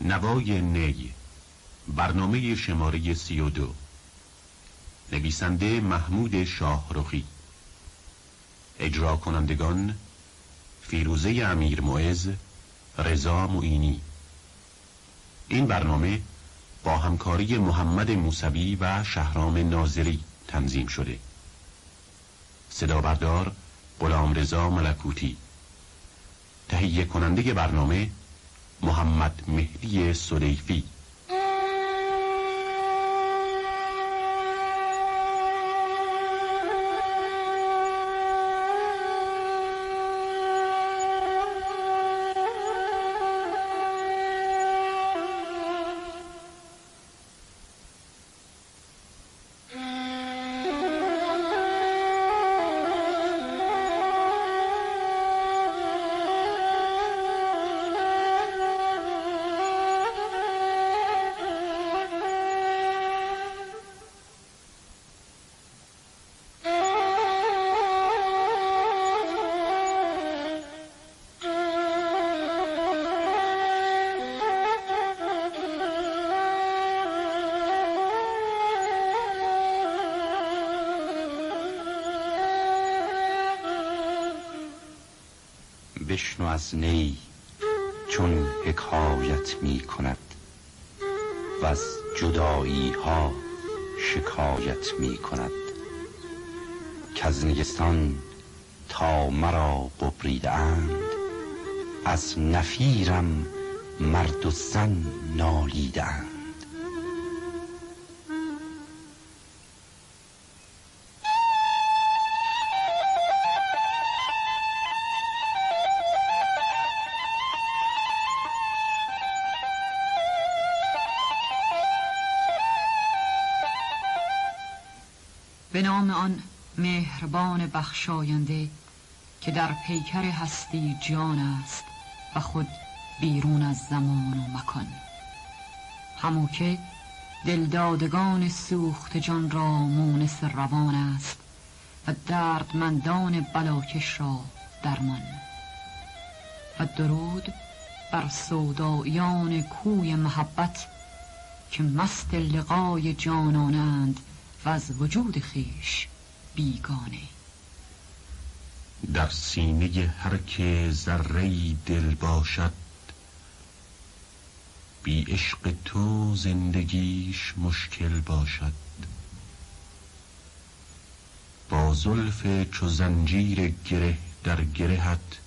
نوای نی، برنامه شماره 32. نویسنده محمود شاهرخی. اجرا کنندگان فیروزه امیرمعز، رضا معینی. این برنامه با همکاری محمد موسوی و شهرام ناظری تنظیم شده. صدا بردار غلامرضا ملکوتی. تهیه کننده برنامه محمد مهدی سلیفی. بشنو از نی چون حکایت می کند و از جدایی ها شکایت می کند، کز نیستان تا مرا ببریده اند، از نفیرم مرد و زن نالیده اند. به نام آن مهربان بخشاینده که در پیکر هستی جان است و خود بیرون از زمان و مکان، همو که دلدادگان سوخت جان را مونس روان است و دردمندان بلاکش را درمان. و درود بر سودایان کوی محبت که مست لقای جانانند و از وجود خیش بیگانه. در سینه هر که ذره‌ای دل باشد، بی عشق تو زندگیش مشکل باشد. با زلف چو زنجیر گره در گرهت،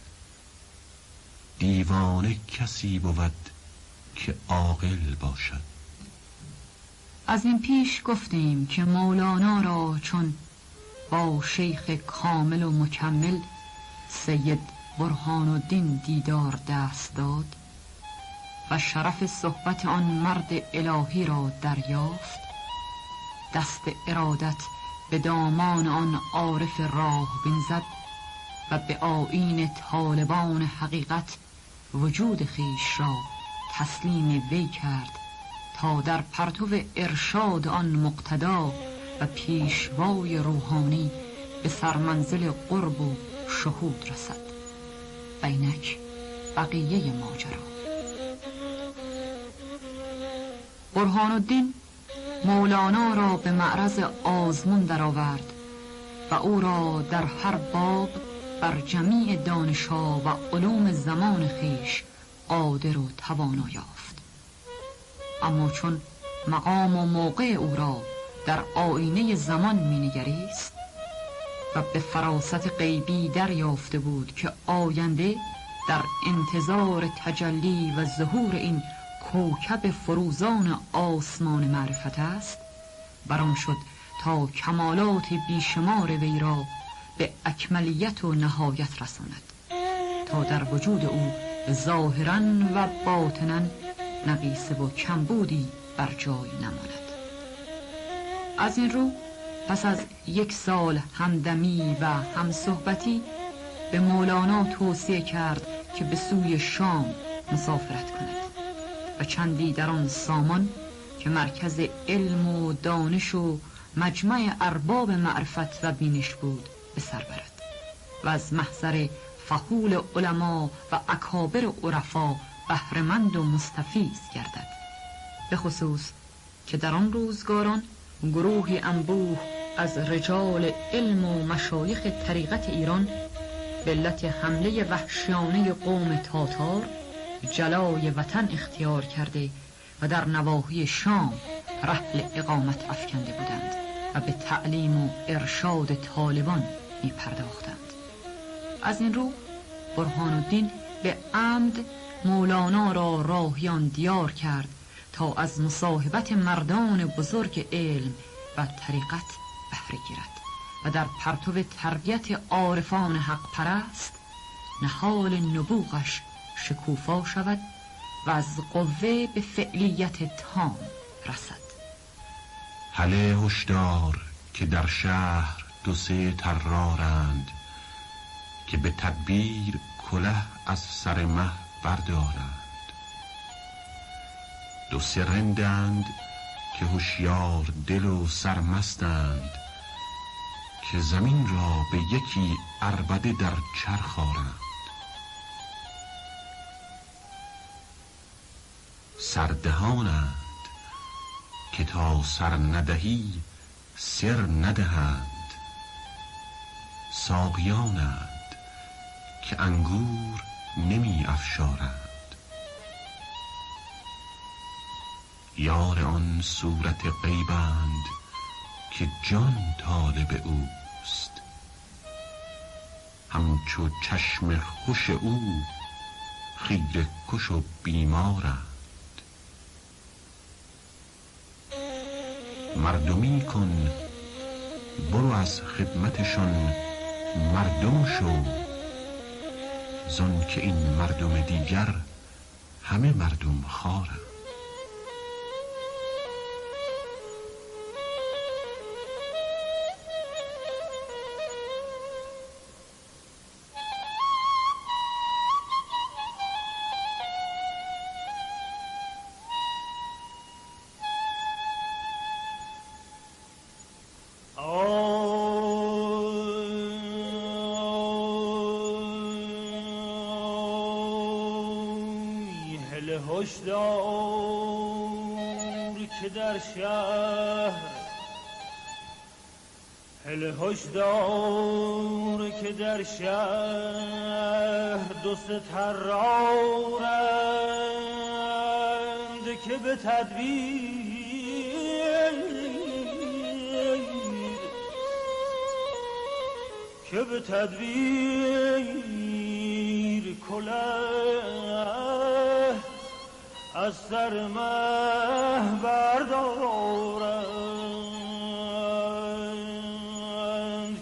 دیوانه کسی بود که عاقل باشد. از این پیش گفتیم که مولانا را چون با شیخ کامل و مکمل سید برهان الدین دیدار دست داد و شرف صحبت آن مرد الهی را دریافت، دست ارادت به دامان آن عارف راه بین زد و به آیین طالبان حقیقت وجود خیش را تسلیم وی کرد تا در پرتو ارشاد آن مقتدا و پیشوای روحانی به سرمنزل قرب و شهود رسد. و اینک بقیه ماجرا. برهان الدین مولانا را به معرض آزمون درآورد و او را در هر باب بر جمیع دانش‌ها و علوم زمان خیش قادر و توانا یافت. اما چون مقام و موقع او را در آینه زمان می‌نگریست و به فراست غیبی دریافته بود که آینده در انتظار تجلی و ظهور این کوکب فروزان آسمان معرفت است، برآن شد تا کمالات بیشمار وی را به اکملیت و نهایت رساند تا در وجود او ظاهراً و باطناً نقیصه و کمبودی بر جای نماند. از این رو پس از 1 سال همدمی و همصحبتی به مولانا توصیه کرد که به سوی شام مسافرت کند و چندی در آن سامان که مرکز علم و دانش و مجمع ارباب معرفت و بینش بود به سر برد و از محضر فحول علما و اکابر عرفا بهره‌مند و مستفیض گردد. به خصوص که در آن روزگاران گروهی انبوه از رجال علم و مشایخ طریقت ایران به علت حمله وحشیانه قوم تاتار جلای وطن اختیار کرده و در نواحی شام رحل اقامت افکنده بودند و به تعلیم و ارشاد طالبان می پرداختند. از این رو برهان الدین به عمد مولانا را راهیان دیار کرد تا از مصاحبت مردان بزرگ علم و طریقت بهره گیرد و در پرتو تربیت عارفان حق پرست نهال نبوغش شکوفا شود و از قوه به فعلیت تام رسد. هله هشدار که در شهر دو سه طرارند که به تدبیر کله از سر مه بردارند. دو سه رندند که هوشیار دل و سرمستند که زمین را به یکی عربده در چرخ آرند. سردهانند که تا سر ندهی سر ندهند. ساقیانند که انگور نمی افشارند. یار آن صورت غیبند که جان طالب اوست. همچو چشم خوش او خیره کش و بیمارند. مردمی کن برو از خدمتشان مردم شو، زان که این مردم دیگر همه مردم خوارند. هشدار که در شهر هشدار که در شهر دو سه طرارند که به تدبیر کلاه از سر مه بردارند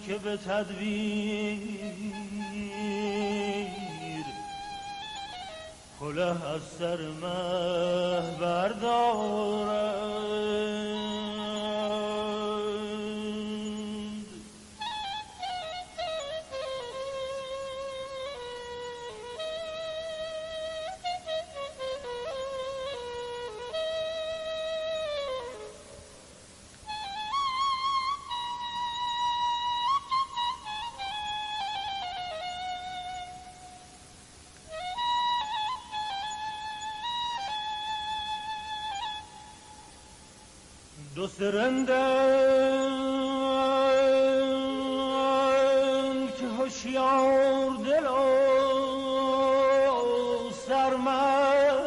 که به تدبیر کلاه از سر مه بردارند. دو سه رندند که هوشیار دل و سرمستند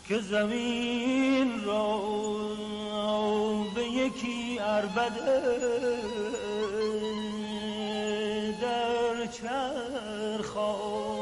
که زمین را به یکی عربده در چرخ آرند.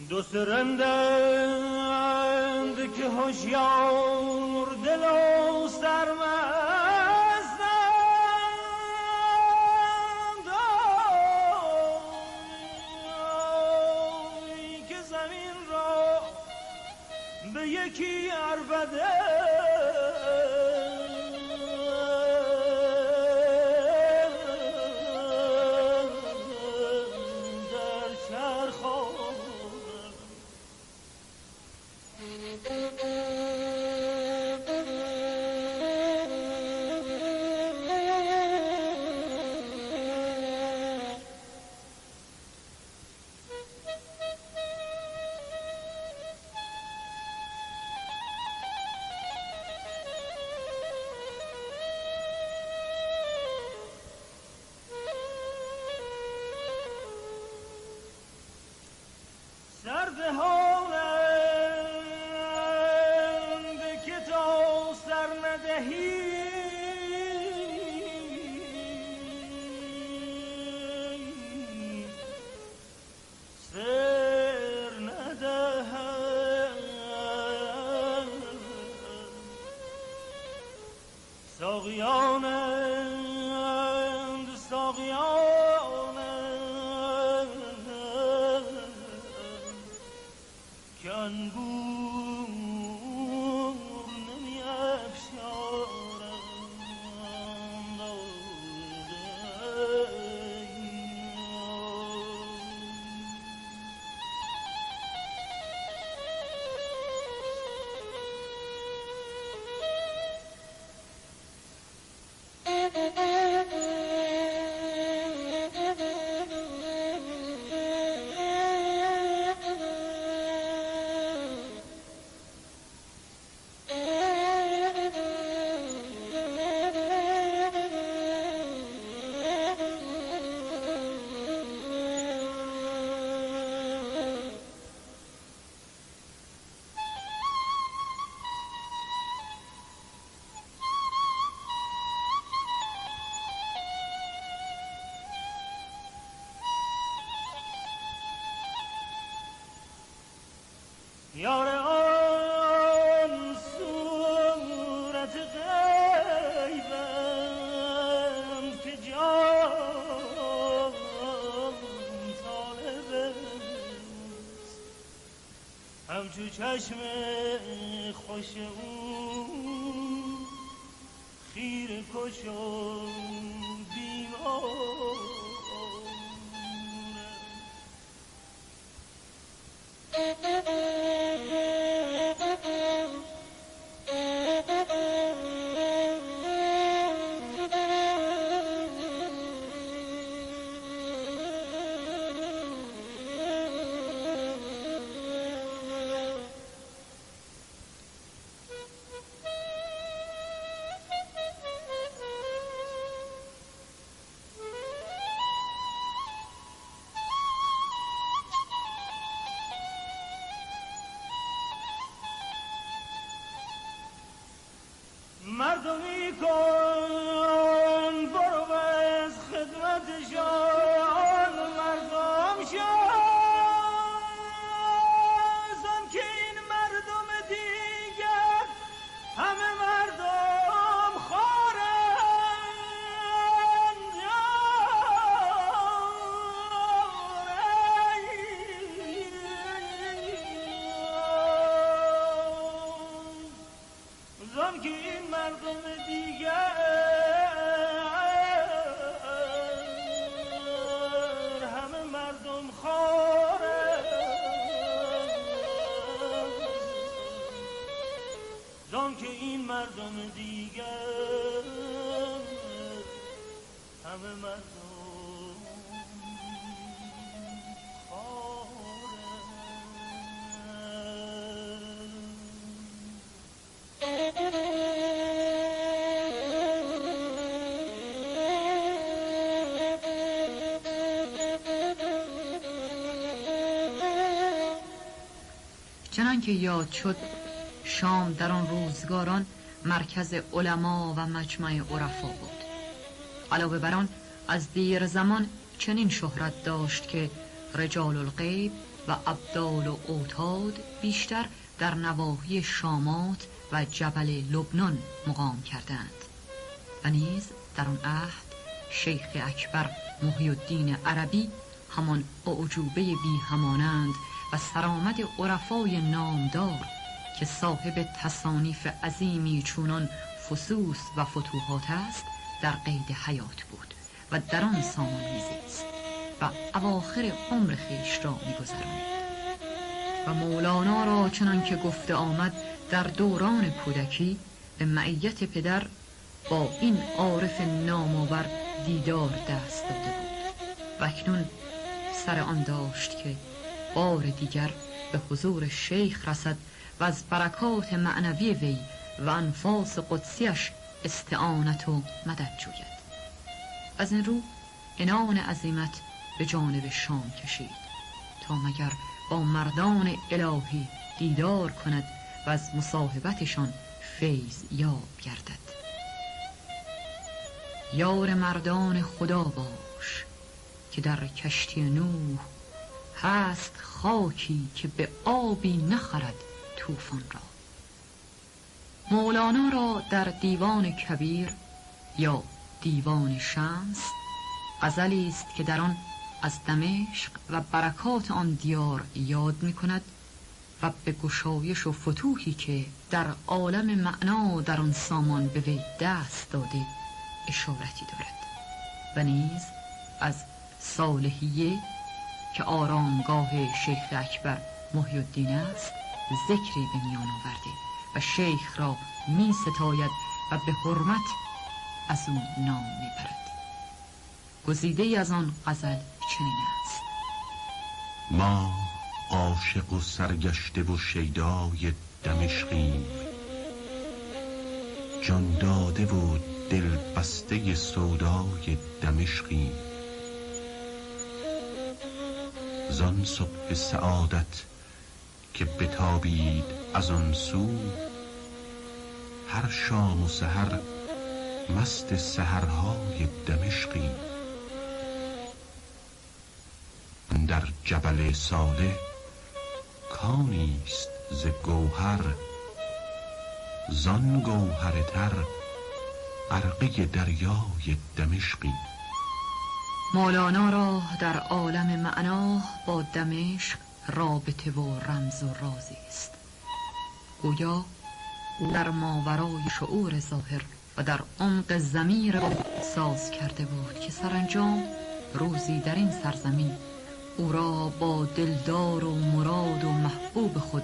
دو سه رندند که هوشیار دل و سرمستند یکی عربده در چرخ سردهانند که تا سر ندهی سر ندهند ساقیانند که انگور نمی افشارند یار آن صورت غیبم که جان طالب اوست همچو چشم خوش او خیره کش و بیمار مردمی کن برو از خدمت جان مردم شازم که این مردم دیگر همه مردم خورند زم که این مردم دیگر همه مردم خورند زم که این مردم دیگر همه مردم چنانکه یاد شد شام در آن روزگاران مرکز علما و مجمع عرفا بود. علاوه بر آن از دیر زمان چنین شهرت داشت که رجال الغیب و ابدال و اوتاد بیشتر در نواحی شامات و جبل لبنان مقام کردند و نیز در آن عهد شیخ اکبر محی الدین عربی همان اعجوبه بی همانند و سرآمد عرفای نامدار که صاحب تصانیف عظیمی چونان فصوص و فتوحات است در قید حیات بود و در آن سامان می‌زیست و اواخر عمر خویش را می‌گذرانید. و مولانا را چنان که گفته آمد در دوران کودکی به معیت پدر با این عارف نامآور دیدار دست داده بود و اکنون سر آن داشت که بار دیگر به حضور شیخ رسد و از برکات معنوی وی و انفاس قدسیش استعانت و مدد جوید. از این رو عنان عزیمت به جانب شام کشید تا مگر با مردان الهی دیدار کند و از مصاحبتشان فیض یاب گردد. یار مردان خدا باش که در کشتی نوح هست خاکی که به آبی نخرد طوفان را. مولانا را در دیوان کبیر یا دیوان شمس غزلی است که در آن از دمشق و برکات آن دیار یاد می کند و به گشایش و فتوحی که در عالم معنا در آن سامان به وی دست داده اشارتی دارد و نیز از صالحیه که آرامگاه شیخ اکبر محی الدین است ذکری به میان آورده و شیخ را می ستاید و به حرمت از او نام می برد. گزیده از آن غزل چنین است: ما عاشق و سرگشته و شیدای دمشقیم، جان داده و دل بسته سودای دمشقیم. زان صبح سعادت که بتابید از آن سو، هر شام و سحر مست سحرهای دمشقیم. در جبل صالح کانیست ز گوهر، زان گوهر تر غرقه دریای دمشقیم. مولانا را در عالم معنا با دمشق رابطه و رمز و رازی است. گویا در ماورای شعور ظاهر و در عمق ضمیر ساز کرده بود که سرانجام روزی در این سرزمین او را با دلدار و مراد و محبوب خود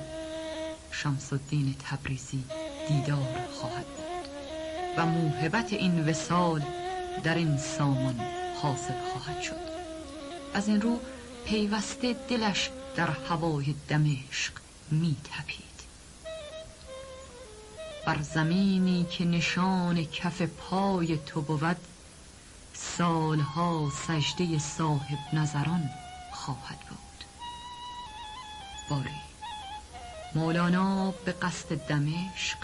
شمس الدین تبریزی دیدار خواهد بود و موهبت این وصال در این سامان حاصل خواهد شد. از این رو پیوسته دلش در هوای دمشق می تپید. بر زمینی که نشان کف پای تو بود، سالها سجده صاحب نظران خواهد بود. باری مولانا به قصد دمشق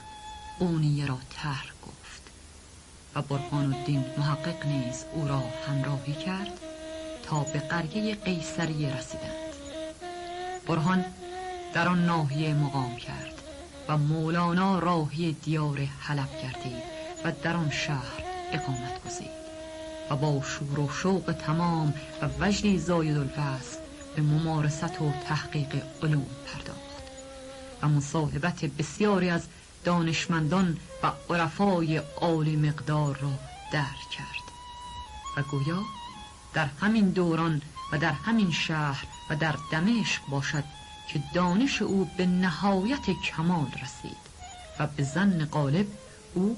اونیه را طرح گفت و برهان الدین محقق نیز او را همراهی کرد تا به قریه قیصریه رسیدند. برهان در آن ناحیه مقام کرد و مولانا راهی دیار حلب گردید و در آن شهر اقامت گزید و با شور و شوق تمام و وجدی زاید الوصف به ممارست و تحقیق علوم پرداخت و مصاحبت بسیاری از دانشمندان و عرفای عالی مقدار را درک کرد و گویا در همین دوران و در همین شهر و در دمشق باشد که دانش او به نهایت کمال رسید و به ظن غالب او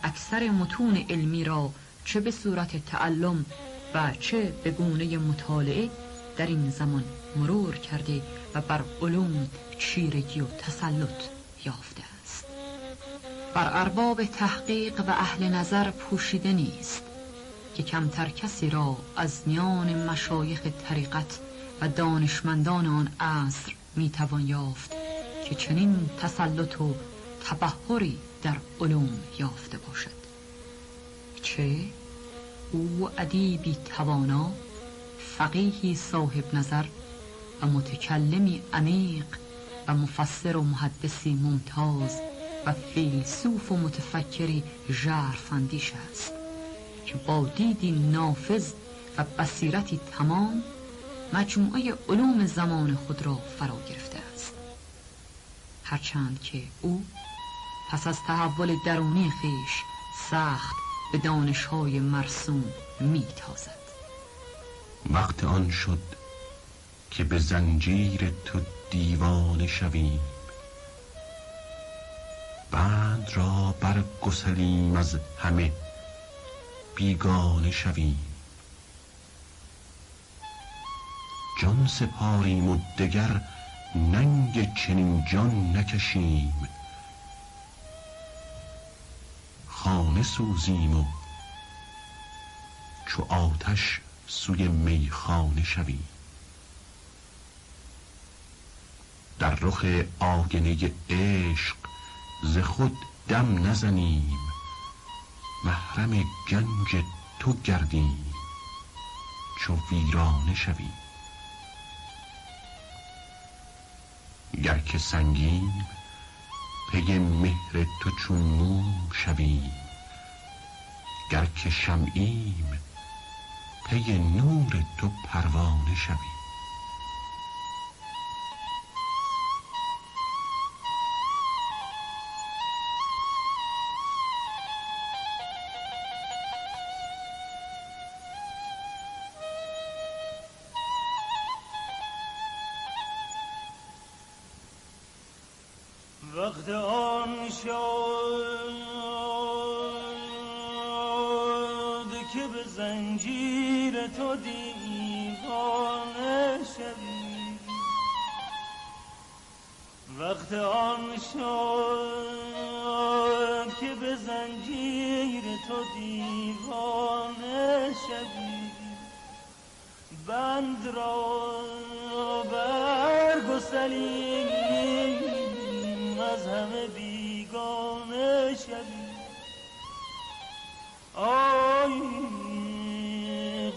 اکثر متون علمی را چه به صورت تعلم و چه به گونه مطالعه در این زمان مرور کرده و بر علوم چیرگی و تسلط یافته است. بر ارباب تحقیق و اهل نظر پوشیده نیست که کمتر کسی را از میان مشایخ طریقت و دانشمندان آن عصر میتوان یافت که چنین تسلط و تبحری در علوم یافته باشد. چه او ادیبی توانا، فقیهی صاحب نظر و متکلمی عمیق و مفسر و محدثی ممتاز و فیلسوف و متفکری ژرف‌اندیش است که با دیدی نافذ و بصیرتی تمام مجموعه علوم زمان خود را فرا گرفته است. هرچند که او پس از تحول درونی خویش سخت به دانش‌های مرسوم می‌تازد. وقت آن شد که به زنجیر تو دیوانه شویم، بند را برگسلیم از همه بیگانه شویم. جان سپاریم و دگر ننگ چنین جان نکشیم، خانه سوزیم و چو آتش سوی میخانه شویم. در رخ آینه عشق ز خود دم نزنیم، محرم گنج تو گردیم چو ویرانه شویم. گر که سنگیم پی مهر تو چون موم شویم، گر که شمعیم پی نور تو پروانه شویم. وقت آن شد که به زنجیر تو دیوانه شوی. وقت آن شد که به زنجیر تو دیوانه شوی. بند را برگسلیم از همه بیگانه شوی. آی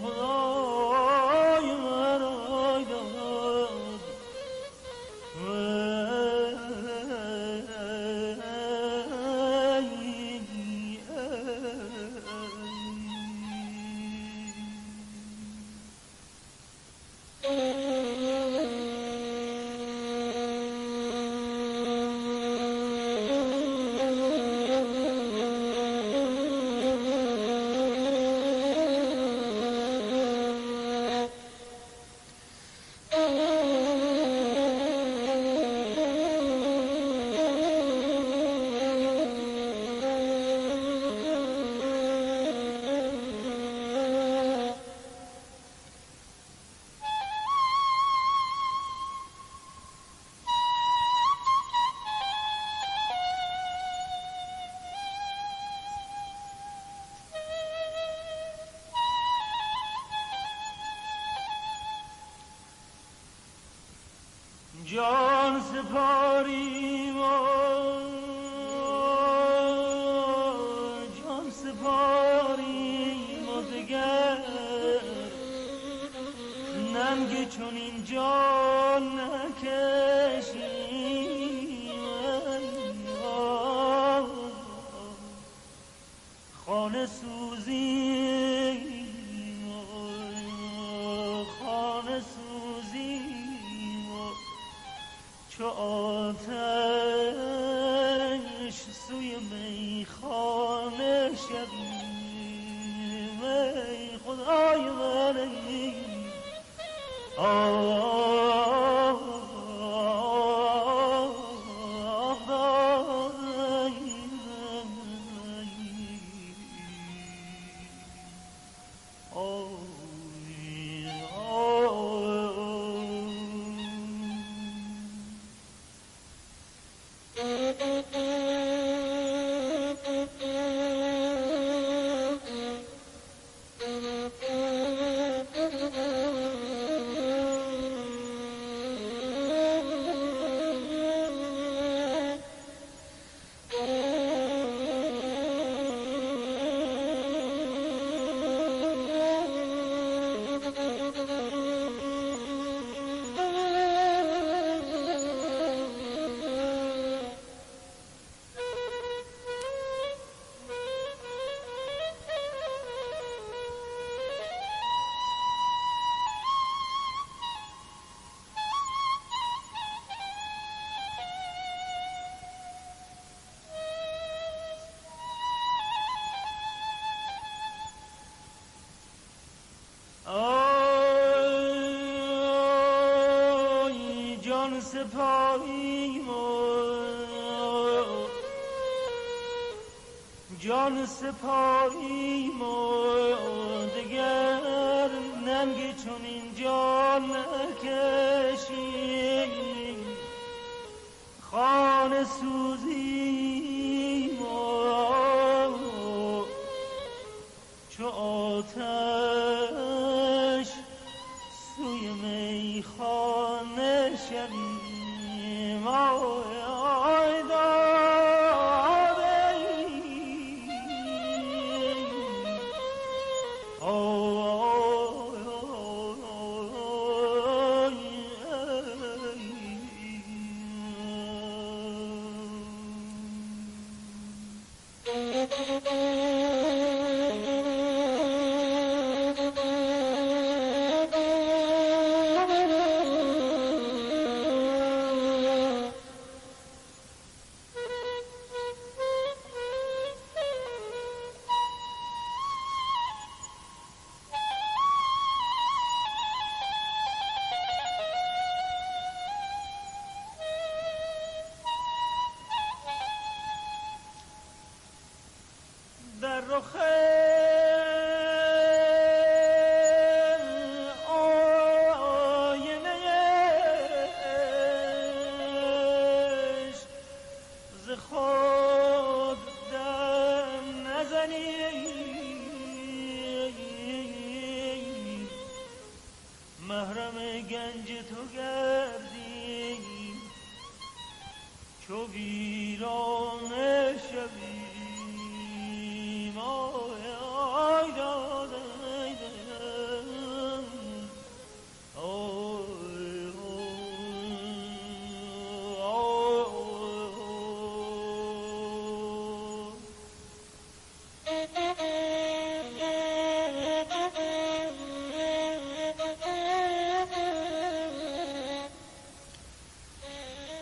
خدای من آی داد جان سپاریم و جان سپاریم و دگر ننگ چون این جان نکشیم. خانه سوزیم خانه سوزیم چو آتش سوی میخانه شویم. ای خدای من ای جان سپاهیم جان سپاهیم دگر ننگ چون این جان نکشیم خانه سوزیم چو آتش سوی میخانه شویم آی در رخ آینه‌اش ز خود دم نزنی محرم گنج تو گردی چو ویرانه شوی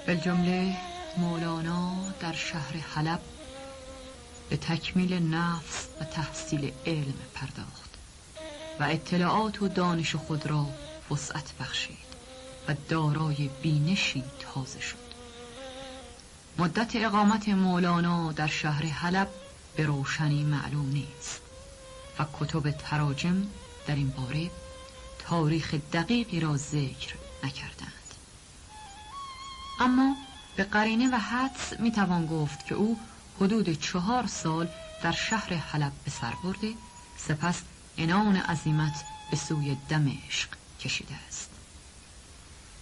بالجمله مولانا در شهر حلب به تکمیل نفس و تحصیل علم پرداخت و اطلاعات و دانش خود را وسعت بخشید و دارای بینشی تازه شد. مدت اقامت مولانا در شهر حلب به روشنی معلوم نیست و کتب تراجم در این باره تاریخ دقیقی را ذکر نکردند، اما به قرینه و حدس میتوان گفت که او حدود 4 سال در شهر حلب به سر برده، سپس عنان عزیمت به سوی دمشق کشیده است.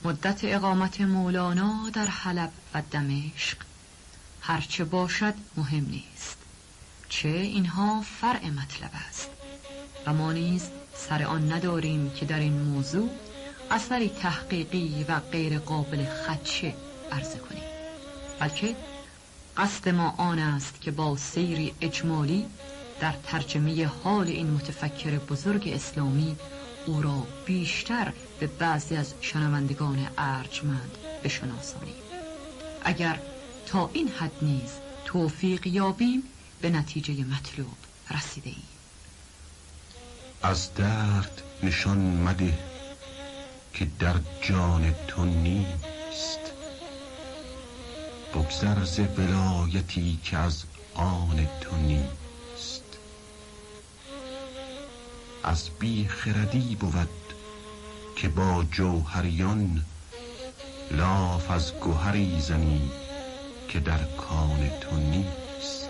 مدت اقامت مولانا در حلب و دمشق هرچه باشد مهم نیست، چه اینها فرع مطلب است و ما نیز سر آن نداریم که در این موضوع اثری تحقیقی و غیر قابل خدشه عرضه کنیم، بلکه قصد ما آن است که با سیری اجمالی در ترجمه حال این متفکر بزرگ اسلامی او را بیشتر به بعضی از شنوندگان ارجمند بشناسانیم. اگر تا این حد نیز توفیق یابیم به نتیجه مطلوب رسیده ایم. از درد نشان مده که در جان تو نیست، بگذر ز ولایتی که از آن تو نیست. از بی خردی بود که با جوهریان لاف از گوهری زنی که در کان تو نیست.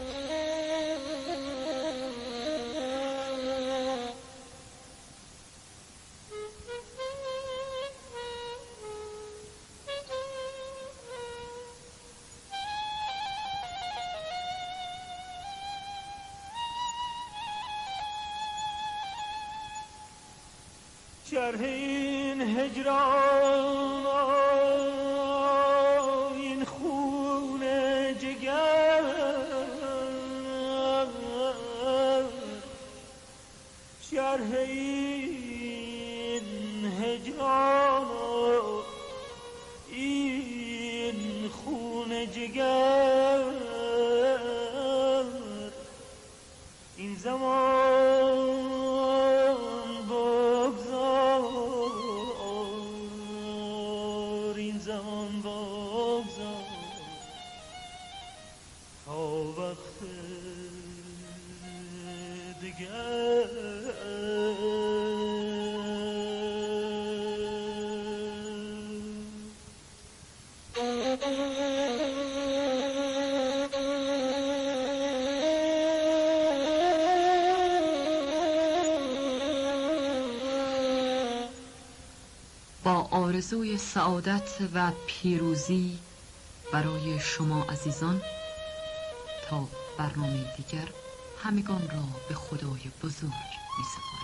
شرح این هجران این خون جگر شرح این هجران این خون جگر این زمان عزیزان بگذار تا وقت دیگر. با آرزوی سعادت و پیروزی برای شما عزیزان، تا برنامه دیگر همگان را به خدای بزرگ می‌سپارم.